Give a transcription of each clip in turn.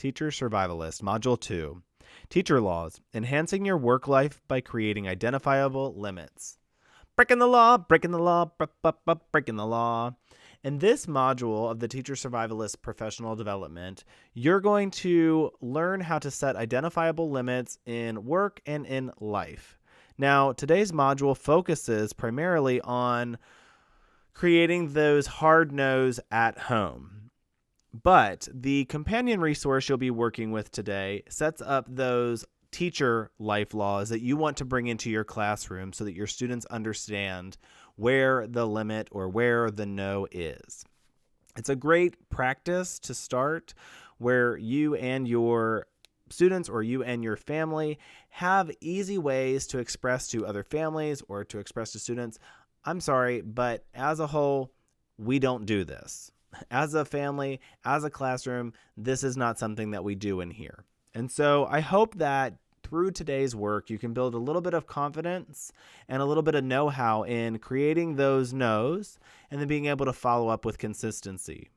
Teacher Survivalist, Module 2, Teacher Laws, Enhancing Your Work Life by Creating Identifiable Limits. Breaking the law, breaking the law, breaking the law. In this module of the Teacher Survivalist Professional Development, you're going to learn how to set identifiable limits in work and in life. Now, today's module focuses primarily on creating those hard no's at home. But the companion resource you'll be working with today sets up those teacher life laws that you want to bring into your classroom so that your students understand where the limit or where the no is. It's a great practice to start where you and your students or you and your family have easy ways to express to other families or to express to students, I'm sorry, but as a whole, we don't do this. As a family, as a classroom, this is not something that we do in here. And so I hope that through today's work, you can build a little bit of confidence and a little bit of know-how in creating those no's and then being able to follow up with consistency.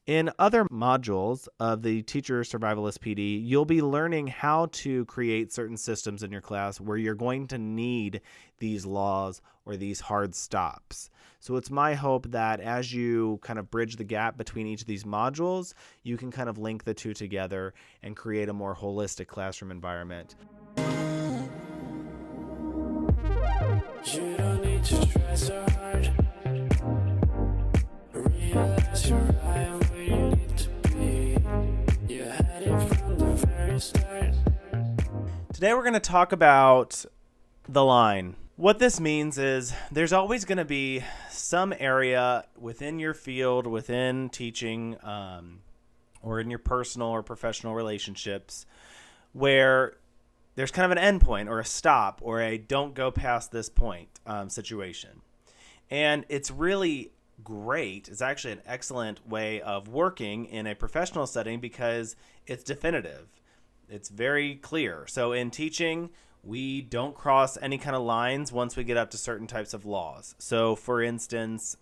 In other modules of the Teacher Survivalist PD, you'll be learning how to create certain systems in your class where you're going to need these laws or these hard stops. So it's my hope that as you kind of bridge the gap between each of these modules, you can kind of link the two together and create a more holistic classroom environment. You don't need to try so hard. Realize you're right where you need to be. You had it from the very start. Today we're going to talk about the line. What this means is there's always going to be some area within your field, within teaching, or in your personal or professional relationships where there's kind of an end point or a stop or a don't go past this point situation. And it's really great. It's actually an excellent way of working in a professional setting because it's definitive. It's very clear. So in teaching, we don't cross any kind of lines once we get up to certain types of laws. So for instance,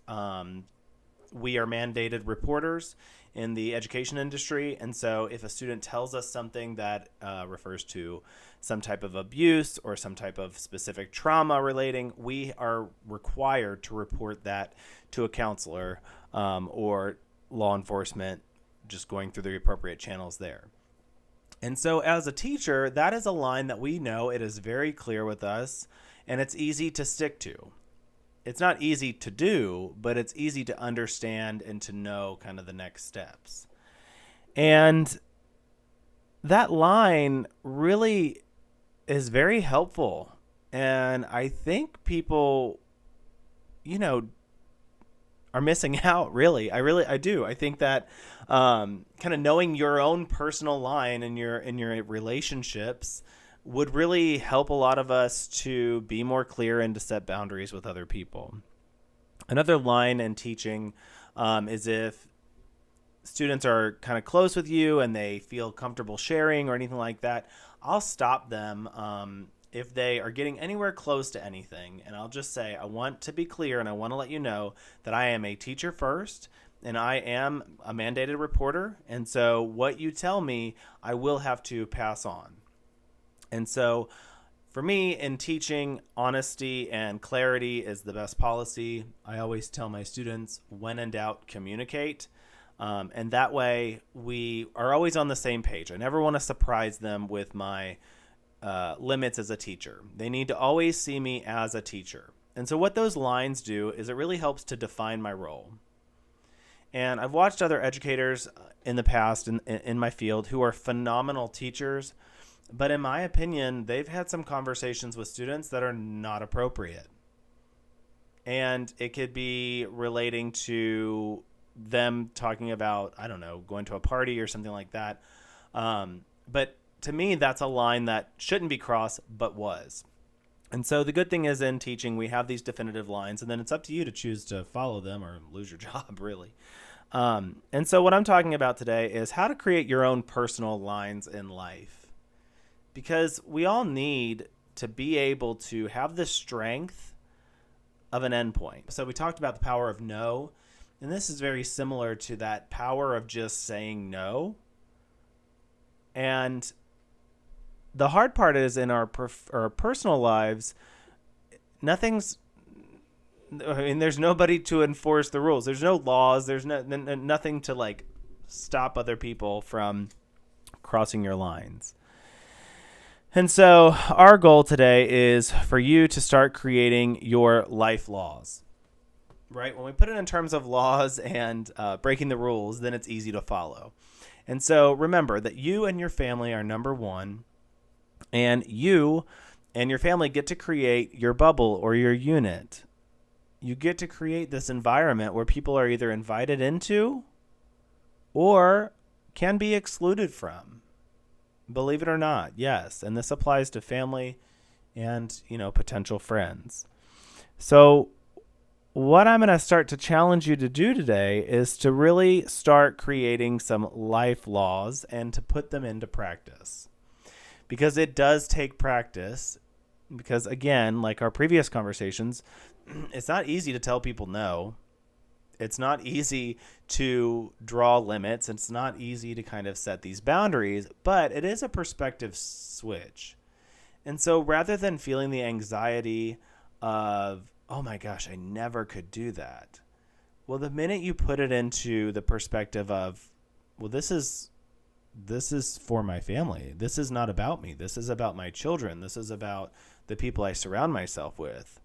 we are mandated reporters in the education industry. And so if a student tells us something that refers to some type of abuse or some type of specific trauma relating, we are required to report that to a counselor or law enforcement, just going through the appropriate channels there. And so as a teacher, that is a line that we know it is very clear with us and it's easy to stick to. It's not easy to do, but it's easy to understand and to know kind of the next steps. And that line really is very helpful. And I think people, are missing out, really. I do. I think that kind of knowing your own personal line in your relationships would really help a lot of us to be more clear and to set boundaries with other people. Another line in teaching is if students are kind of close with you and they feel comfortable sharing or anything like that, I'll stop them if they are getting anywhere close to anything. And I'll just say, I want to be clear and I want to let you know that I am a teacher first and I am a mandated reporter. And so what you tell me, I will have to pass on. And so for me in teaching, honesty and clarity is the best policy. I always tell my students, when in doubt, communicate. And that way we are always on the same page. I never want to surprise them with my limits as a teacher. They need to always see me as a teacher. And so what those lines do is it really helps to define my role. And I've watched other educators in the past in my field who are phenomenal teachers, but in my opinion, they've had some conversations with students that are not appropriate. And it could be relating to them talking about, I don't know, going to a party or something like that. But to me, that's a line that shouldn't be crossed, but was. And so the good thing is in teaching, we have these definitive lines, and then it's up to you to choose to follow them or lose your job, really. And so what I'm talking about today is how to create your own personal lines in life. Because we all need to be able to have the strength of an endpoint. So we talked about the power of no, and this is very similar to that power of just saying no. And the hard part is in our personal lives, there's nobody to enforce the rules. There's no laws. There's nothing to like stop other people from crossing your lines. And so our goal today is for you to start creating your life laws, right? When we put it in terms of laws and breaking the rules, then it's easy to follow. And so remember that you and your family are number one, and you and your family get to create your bubble or your unit. You get to create this environment where people are either invited into or can be excluded from. Believe it or not, yes. And this applies to family and, potential friends. So what I'm going to start to challenge you to do today is to really start creating some life laws and to put them into practice. Because it does take practice. Because again, like our previous conversations, it's not easy to tell people no. It's not easy to draw limits. It's not easy to kind of set these boundaries, but it is a perspective switch. And so rather than feeling the anxiety of, oh my gosh, I never could do that. Well, the minute you put it into the perspective of, well, this is for my family. This is not about me. This is about my children. This is about the people I surround myself with.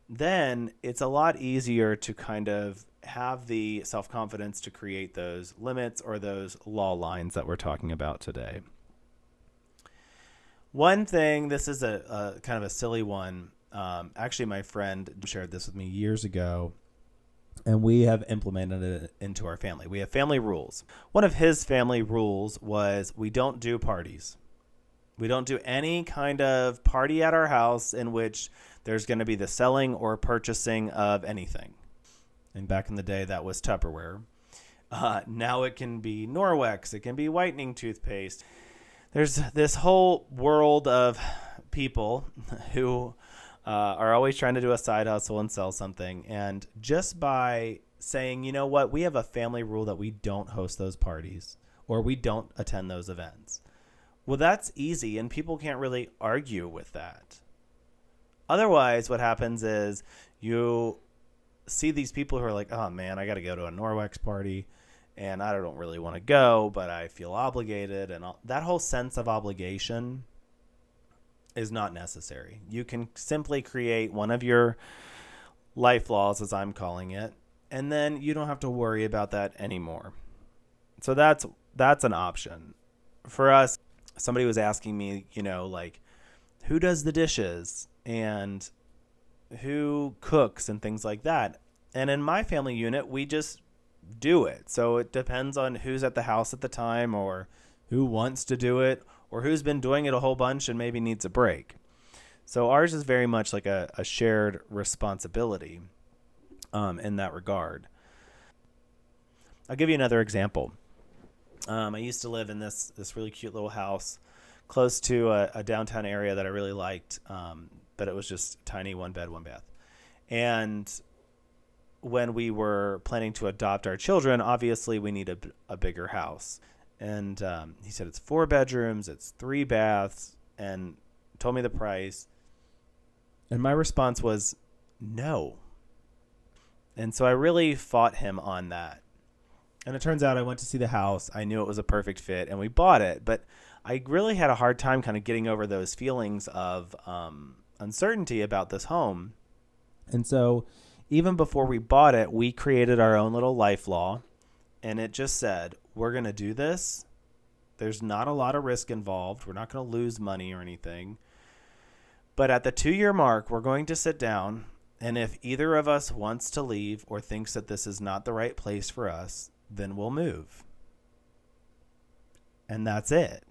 Then it's a lot easier to kind of have the self-confidence to create those limits or those law lines that we're talking about today. One thing, this is a kind of a silly one. Actually, my friend shared this with me years ago, and we have implemented it into our family. We have family rules. One of his family rules was we don't do parties. We don't do any kind of party at our house in which there's going to be the selling or purchasing of anything. And back in the day, that was Tupperware. Now it can be Norwex. It can be whitening toothpaste. There's this whole world of people who are always trying to do a side hustle and sell something. And just by saying, you know what, we have a family rule that we don't host those parties or we don't attend those events. Well, that's easy, and people can't really argue with that. Otherwise, what happens is you see these people who are like, oh man, I got to go to a Norwex party and I don't really want to go, but I feel obligated. And that whole sense of obligation is not necessary. You can simply create one of your life laws, as I'm calling it, and then you don't have to worry about that anymore. So that's an option. For us, somebody was asking me, like, who does the dishes and who cooks and things like that. And in my family unit, we just do it. So it depends on who's at the house at the time or who wants to do it or who's been doing it a whole bunch and maybe needs a break. So ours is very much like a shared responsibility in that regard. I'll give you another example. I used to live in this really cute little house close to a downtown area that I really liked, but it was just tiny, one bed, one bath. And when we were planning to adopt our children, obviously we need a bigger house. And he said it's 4 bedrooms, it's 3 baths, and told me the price. And my response was no. And so I really fought him on that. And it turns out I went to see the house. I knew it was a perfect fit, and we bought it. But I really had a hard time kind of getting over those feelings of uncertainty about this home. And so even before we bought it, we created our own little life law. And it just said, we're going to do this. There's not a lot of risk involved. We're not going to lose money or anything. But at the 2-year mark, we're going to sit down. And if either of us wants to leave or thinks that this is not the right place for us, then we'll move. And that's it.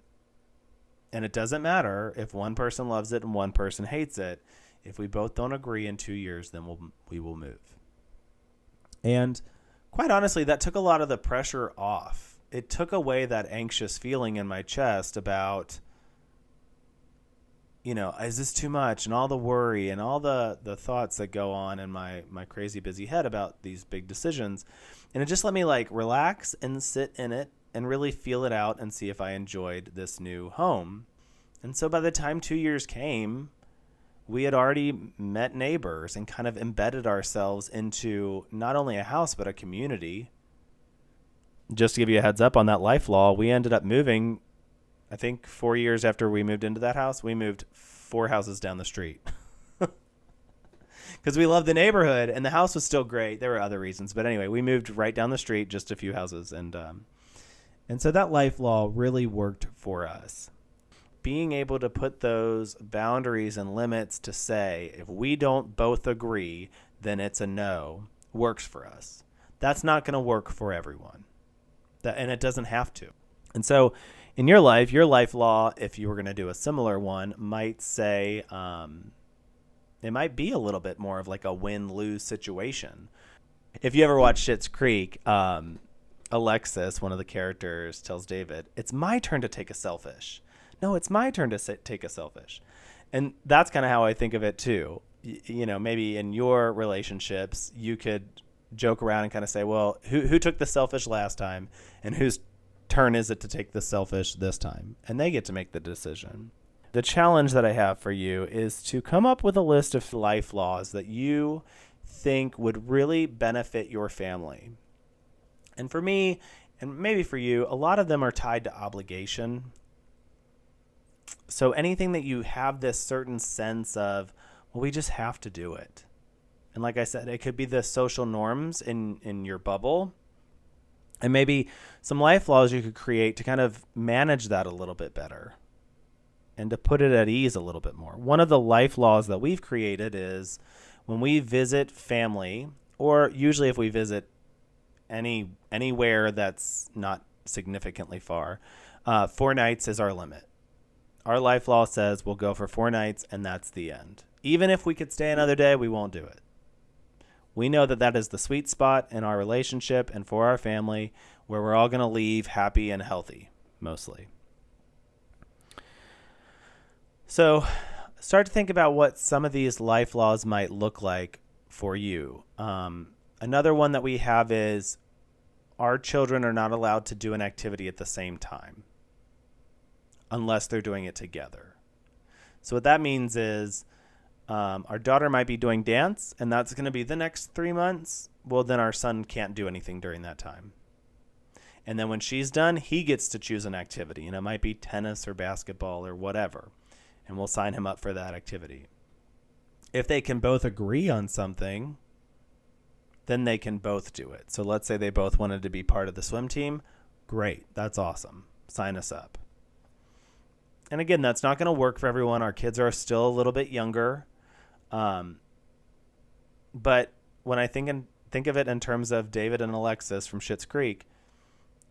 And it doesn't matter if one person loves it and one person hates it. If we both don't agree in 2 years, then we will move. And quite honestly, that took a lot of the pressure off. It took away that anxious feeling in my chest about, is this too much? And all the worry and all the thoughts that go on in my crazy busy head about these big decisions. And it just let me relax and sit in it and really feel it out and see if I enjoyed this new home. And so by the time 2 years came, we had already met neighbors and kind of embedded ourselves into not only a house, but a community. Just to give you a heads up on that life law, we ended up moving, I think 4 years after we moved into that house, we moved 4 houses down the street. Because we loved the neighborhood and the house was still great. There were other reasons. But anyway, we moved right down the street, just a few houses. And so that life law really worked for us. Being able to put those boundaries and limits to say, if we don't both agree, then it's a no, works for us. That's not going to work for everyone. And it doesn't have to. And so in your life law, if you were going to do a similar one, might say, it might be a little bit more of like a win-lose situation. If you ever watch Schitt's Creek, Alexis, one of the characters, tells David, it's my turn to take a selfish. No, it's my turn to take a selfish. And that's kind of how I think of it too. You know, maybe in your relationships, you could joke around and kind of say, well, who took the selfish last time and whose turn is it to take the selfish this time? And they get to make the decision. The challenge that I have for you is to come up with a list of life laws that you think would really benefit your family. And for me, and maybe for you, a lot of them are tied to obligation. So anything that you have this certain sense of, well, we just have to do it. And like I said, it could be the social norms in your bubble. And maybe some life laws you could create to kind of manage that a little bit better and to put it at ease a little bit more. One of the life laws that we've created is when we visit family, or usually if we visit anywhere that's not significantly far, 4 nights is our limit. Our life law says we'll go for 4 nights and that's the end. Even if we could stay another day, we won't do it. We know that that is the sweet spot in our relationship and for our family where we're all going to leave happy and healthy, mostly. So start to think about what some of these life laws might look like for you. Another one that we have is our children are not allowed to do an activity at the same time unless they're doing it together. So what that means is our daughter might be doing dance, and that's going to be the next 3 months. Well, then our son can't do anything during that time. And then when she's done, he gets to choose an activity, and it might be tennis or basketball or whatever, and we'll sign him up for that activity. If they can both agree on something, then they can both do it. So let's say they both wanted to be part of the swim team. Great. That's awesome. Sign us up. And again, that's not going to work for everyone. Our kids are still a little bit younger. But when I think of it in terms of David and Alexis from Schitt's Creek,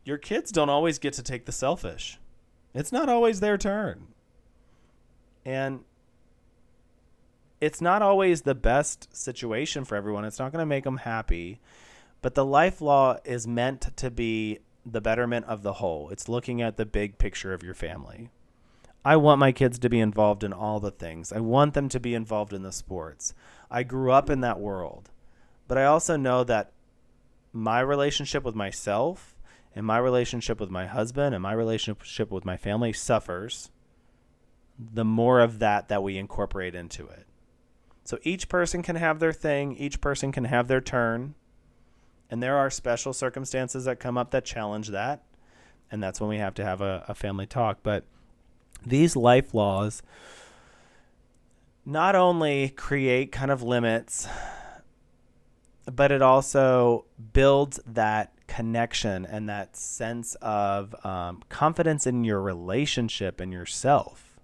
your kids don't always get to take the selfish. It's not always their turn. And it's not always the best situation for everyone. It's not going to make them happy. But the life law is meant to be the betterment of the whole. It's looking at the big picture of your family. I want my kids to be involved in all the things. I want them to be involved in the sports. I grew up in that world. But I also know that my relationship with myself and my relationship with my husband and my relationship with my family suffers the more of that we incorporate into it. So each person can have their thing. Each person can have their turn. And there are special circumstances that come up that challenge that. And that's when we have to have a family talk. But these life laws not only create kind of limits, but it also builds that connection and that sense of confidence in your relationship and yourself.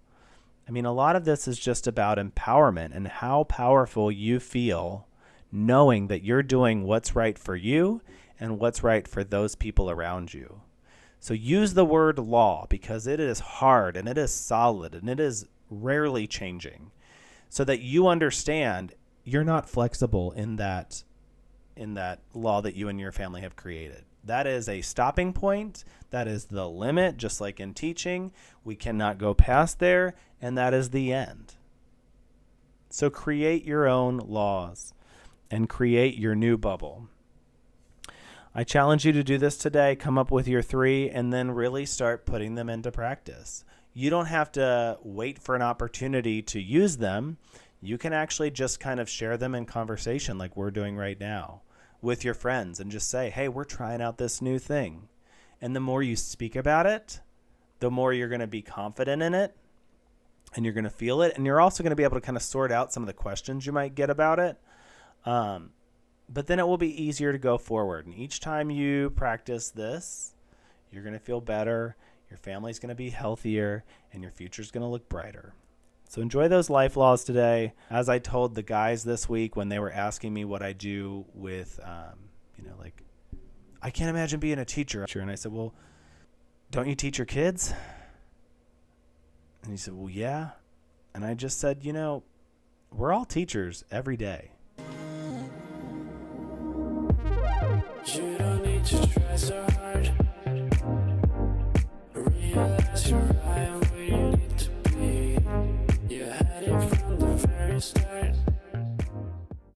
I mean, a lot of this is just about empowerment and how powerful you feel knowing that you're doing what's right for you and what's right for those people around you. So use the word law because it is hard and it is solid and it is rarely changing so that you understand you're not flexible in that law that you and your family have created. That is a stopping point. That is the limit, just like in teaching. We cannot go past there, and that is the end. So create your own laws and create your new bubble. I challenge you to do this today. Come up with your 3 and then really start putting them into practice. You don't have to wait for an opportunity to use them. You can actually just kind of share them in conversation like we're doing right now with your friends and just say, hey, we're trying out this new thing. And the more you speak about it, the more you're going to be confident in it and you're going to feel it. And you're also going to be able to kind of sort out some of the questions you might get about it. But then it will be easier to go forward. And each time you practice this, you're going to feel better, your family's going to be healthier, and your future's going to look brighter. So enjoy those life laws today. As I told the guys this week when they were asking me what I do with, like, I can't imagine being a teacher. And I said, well, don't you teach your kids? And he said, well, yeah. And I just said, we're all teachers every day. You don't need to try so hard. Realize you're